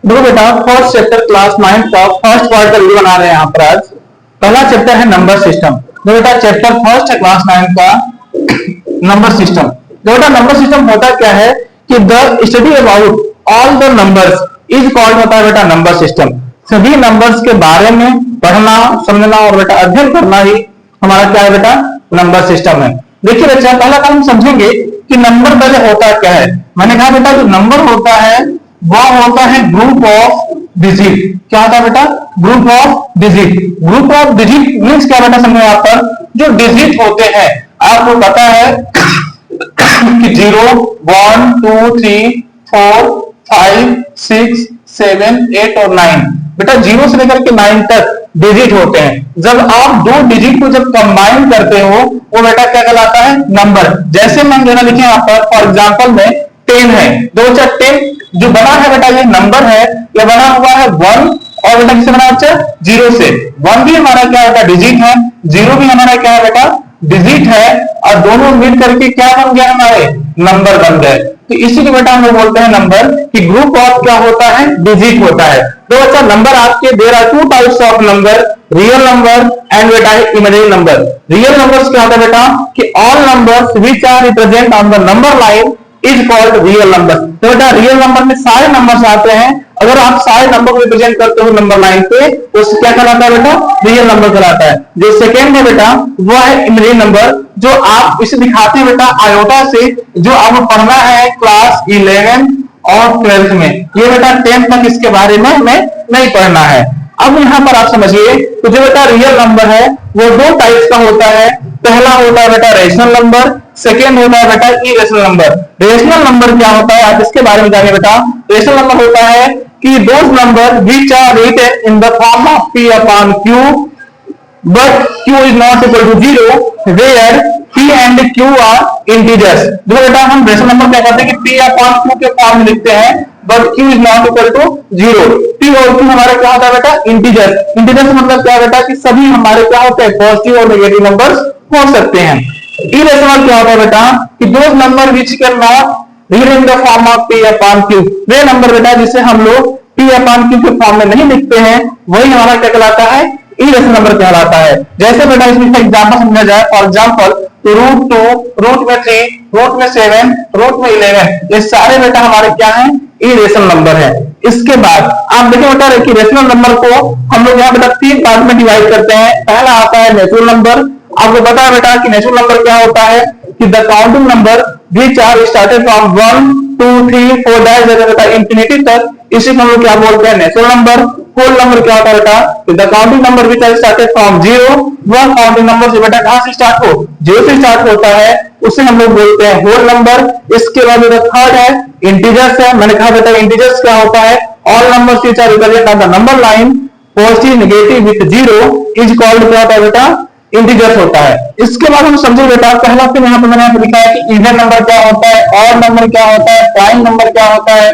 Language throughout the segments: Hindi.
देखो बेटा, फर्स्ट चैप्टर क्लास 9 का फर्स्ट पार्ट का वीडियो बना रहे हैं यहाँ पर आज। पहला चैप्टर है नंबर सिस्टम। तो बेटा चैप्टर फर्स्ट है क्लास 9 का नंबर सिस्टम। तो बेटा नंबर सिस्टम होता क्या है कि the study about all the numbers is called होता है बेटा नंबर सिस्टम। सभी नंबर्स के बारे में पढ़ना, समझना और बेटा अध्ययन करना ही हमारा क्या है बेटा, नंबर सिस्टम है। देखिए बच्चा, पहला काम समझेंगे कि नंबर पहले होता क्या है। मैंने कहा बेटा जो नंबर होता है वह होता है ग्रुप ऑफ डिजिट। क्या होता है बेटा? Group of digit. Group of digit means क्या बेटा, समझो यहाँ पर जो डिजिट होते हैं आपको पता है कि 0, 1, 2, 3, 4, 5, 6, 7, 8 और 9। बेटा 0 से लेकर के 9 तक डिजिट होते हैं। जब आप दो डिजिट को जब कंबाइन करते हो वो बेटा क्या कहलाता है? नंबर। जैसे हम जरा लिखे यहाँ पर फॉर एग्जांपल में 10 है। दो 10 जो बना है बेटा ये नंबर है, ये बना हुआ है 1 और बेटा किससे बना बच्चा? 0 से। 1 भी हमारा क्या बेटा? डिजिट है। 0 भी हमारा क्या है बेटा? डिजिट है। और दोनों मिल करके क्या बन गया? हमारे नंबर बन गए। तो इसी को बेटा हम लोग बोलते हैं नंबर कि ग्रुप ऑफ क्या होता है? डिजिट होता है। तो बच्चा नंबर आपके there are 2 types of number, real number and बेटा इमेजिनरी नंबर। रियल नंबर्स क्या होता है बेटा कि all numbers which are represent on the number line is called real number. तो बेटा रियल नंबर में सारे नंबर्स आते हैं। अगर आप सारे नंबर को रिप्रेजेंट करते हो नंबर लाइन पे तो उससे क्या कहलाता है बेटा? रियल नंबर कहलाता है। जो सेकेंड है बेटा वो है इमेजिनरी नंबर, जो आप इसे दिखाते हैं बेटा आयोटा से, जो आपको पढ़ना है क्लास 11 और 12 में। ये बेटा 10 तक इसके बारे में हमें नहीं पढ़ना है। अब यहाँ पर आप समझिए तो जो बेटा रियल नंबर है वो दो टाइप्स का होता है। पहला होता है बेटा रेशनल नंबर, सेकेंड होता है बेटा इरेशनल नंबर। रेशनल नंबर क्या होता है आप इसके बारे में जानिए बेटा। रेशनल नंबर होता है कि those number which are written in the form of p upon q but q is not equal to 0 where p and q are integers। जो बेटा हम रेशनल नंबर क्या करते हैं कि p अपॉन q के फॉर्म में लिखते हैं but q is not equal to 0। p और q हमारे क्या होता है बेटा? इंटीजर। इंटीजर मतलब क्या बेटा कि सभी हमारे क्या होते हैं? पॉजिटिव और नेगेटिव नंबर्स हो सकते हैं। इरेशनल क्या होता है बेटा कि those number which can not read in the form of p upon q। Way number बेटा जिसे हम लोग p अपॉन q के फॉर्म में नहीं लिखते हैं वही हमारा क्या कहलाता है? इरेशनल नंबर कहलाता है। जैसे बेटा इसमें एग्जांपल समझा जाए, फॉर एग्जांपल √2, √3, √7, √11 ये सारे बेटा हमारे क्या हैं? इरेशनल नंबर है। इसके बाद आप देखिए बेटा कि रेशनल नंबर को हम लोग यहाँ बेटा 3 पार्ट में डिवाइड करते हैं। पहला आता है नेचुरल नंबर। आपको पता है बेटा कि नेचुरल नंबर क्या होता है कि the counting number which are started from 1, 2, 3, 4 that बेटा इंफिनिटी तक, इसी को हम लोग क्या बोलते हैं? Natural number. होल नंबर क्या होता है बेटा कि the counting number which are started from 0, वह काउंटिंग नंबर जो बेटा कहां से स्टार्ट हो? 0 से स्टार्ट होता है, उसे हम लोग बोलते हैं होल नंबर। इसके बाद बेटा थर्ड है इंटीजर्स है। मैंने कहा बेटा इंटीजर्स क्या होता है? All numbers which are represent on the number line positive negative with 0 is called क्या होता है बेटा? इंटीजर्स होता है। इसके बाद हम समझे बेटा पहला फिर यहाँ पे मैंने लिखा है कि इवन नंबर क्या होता है, ऑड नंबर क्या होता है, प्राइम नंबर क्या होता है,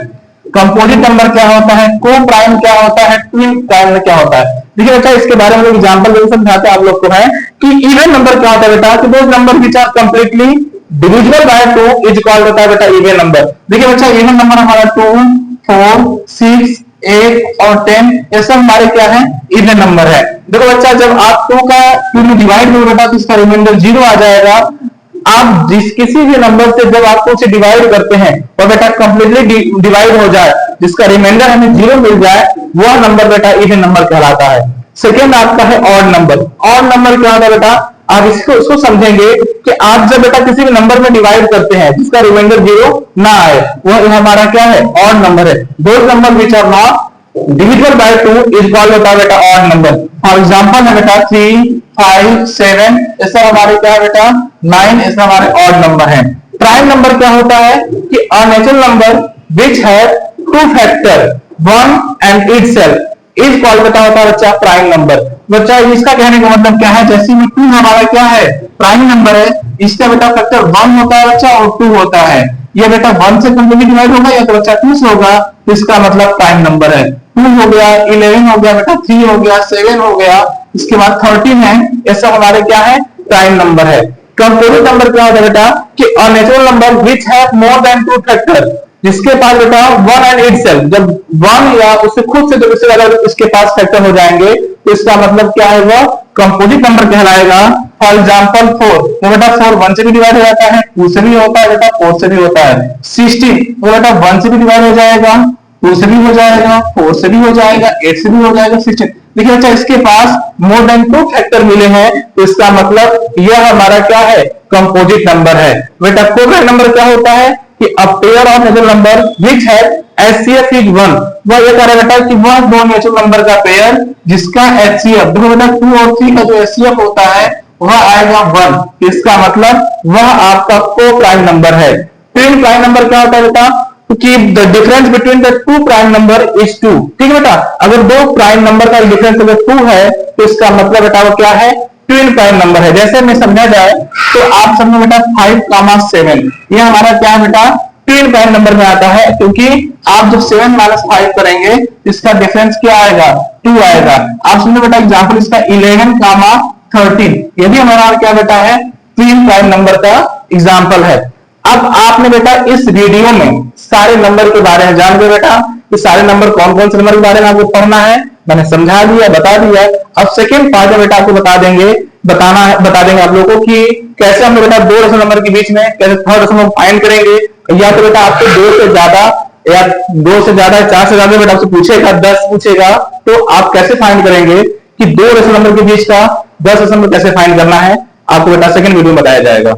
कंपोजिट नंबर क्या होता है, को प्राइम क्या होता है, ट्विन प्राइम क्या होता है। देखिए बेटा इसके बारे में एग्जांपल देकर समझाते हैं आप लोग को है कि इवन नंबर क्या होता है बेटा कि those number which are completely divisible by 2 is called होता है बेटा इवन नंबर। देखिए बच्चा इवन नंबर हमारा 2, 4, 6, 8 और 10 ये सब हमारे क्या है? इवन नंबर है। देखो बच्चा जब आप 2 का 2 में डिवाइड करोगे बेटा तो इसका रिमाइंडर 0 आ जाएगा। आप जिस किसी भी नंबर से जब आपको उसे डिवाइड करते हैं वो बेटा कंप्लीटली डिवाइड हो जाए, जिसका रिमाइंडर हमें 0 मिल जाए, वह नंबर बेटा इवन नंबर कहलाता है। सेकेंड आपका है ऑड नंबर। ऑड नंबर क्या होता है बेटा? आप उसको समझेंगे कि आप जब बेटा किसी भी नंबर में डिवाइड करते हैं जिसका रिमाइंडर 0 ना आए, वह हमारा क्या है? ऑड नंबर है। Those number which are not divisible by 2 is called होता है बेटा ऑड नंबर। फॉर एग्जांपल है बेटा 3, 5, 7 ऐसा हमारे क्या है बेटा? 9 ऐसा हमारे ऑड नंबर है। प्राइम नंबर क्या होता है कि a natural number which have 2 factor 1 and itself is called बेटा होता है बच्चा प्राइम नंबर। बच्चा इसका कहने का मतलब क्या है? जैसे में 2 हमारा क्या है? प्राइम नंबर है। इसका बेटा फैक्टर 1 होता है बच्चा और 2 होता है। ये बेटा 1 से कंप्लीटली डिवाइड होगा या तो बच्चा 2 से होगा, तो इसका मतलब प्राइम नंबर है। 2 हो गया, 11 हो गया बेटा, 3 हो गया, 7 हो गया, इसके बाद 13 है, ये सब हमारे क्या है? प्राइम नंबर है। कंपोजिट नंबर क्या होता है बेटा कि a natural number which have more than 2 factor जिसके पास बेटा वन एंड इट सेल्फ, जब वन या उससे खुद से जब इससे ज्यादा इसके पास फैक्टर हो जाएंगे तो इसका मतलब क्या है, वह कंपोजिट नंबर कहलाएगा। फॉर एग्जाम्पल 4, तो बेटा 4 1 से भी डिवाइड हो जाता है, 2 से भी होता है बेटा, 4 से भी होता है। 16, तो बेटा 1 से भी डिवाइड हो जाएगा, 2 से भी हो जाएगा, 4 से भी हो जाएगा, 8 से भी हो जाएगा, 16। देखिए अच्छा, इसके पास मोर देन 2 फैक्टर मिले हैं, तो इसका मतलब यह हमारा क्या है, कंपोजिट नंबर है। बेटा कोवेलेंट नंबर क्या होता है कि a pair of natural number which have HCF is 1, वह ये कह रहा है बेटा कि वह दो नेचुरल नंबर का पेयर जिसका एचसीएफ, देखो बेटा 2 और 3 का जो एचसीएफ होता है वह आएगा 1, इसका मतलब वह आपका को प्राइम नंबर है। ट्विन प्राइम नंबर क्या होता है बेटा, कि the difference between the two prime number is 2, ठीक है बेटा। अगर दो प्राइम नंबर का डिफरेंस अगर 2 है तो इसका मतलब बेटा वो क्या है, ट्विन प्राइम नंबर है। जैसे में समझा जाए तो आप समझो बेटा 5, 7, यह हमारा क्या है बेटा, ट्विन प्राइम नंबर में आता है, क्योंकि आप जब 7 - 5 करेंगे इसका डिफरेंस क्या आएगा, 2 आएगा। आप समझो बेटा एग्जाम्पल इसका 11, 13, ये भी हमारा क्या बेटा है, ट्विन प्राइम नंबर का एग्जाम्पल है। अब आपने बेटा इस वीडियो में सारे नंबर के बारे में जान गए बेटा, कि सारे नंबर कौन कौन से नंबर के बारे में आपको पढ़ना है, मैंने समझा दिया, बता दिया। अब सेकंड पार्ट में बेटा आपको बता देंगे आप लोगों को कि कैसे हम बेटा 2 दशमलव नंबर के बीच में कैसे थर्ड दशमलव फाइंड करेंगे। या तो बेटा आपको 2 से ज्यादा या 2 से ज्यादा 4 से ज्यादा बेटा आपसे पूछेगा, 10 पूछेगा, तो आप कैसे फाइंड करेंगे कि 2 दशमलव नंबर के बीच का 10 दशमलव कैसे फाइंड करना है, आपको बेटा सेकंड वीडियो में बताया जाएगा।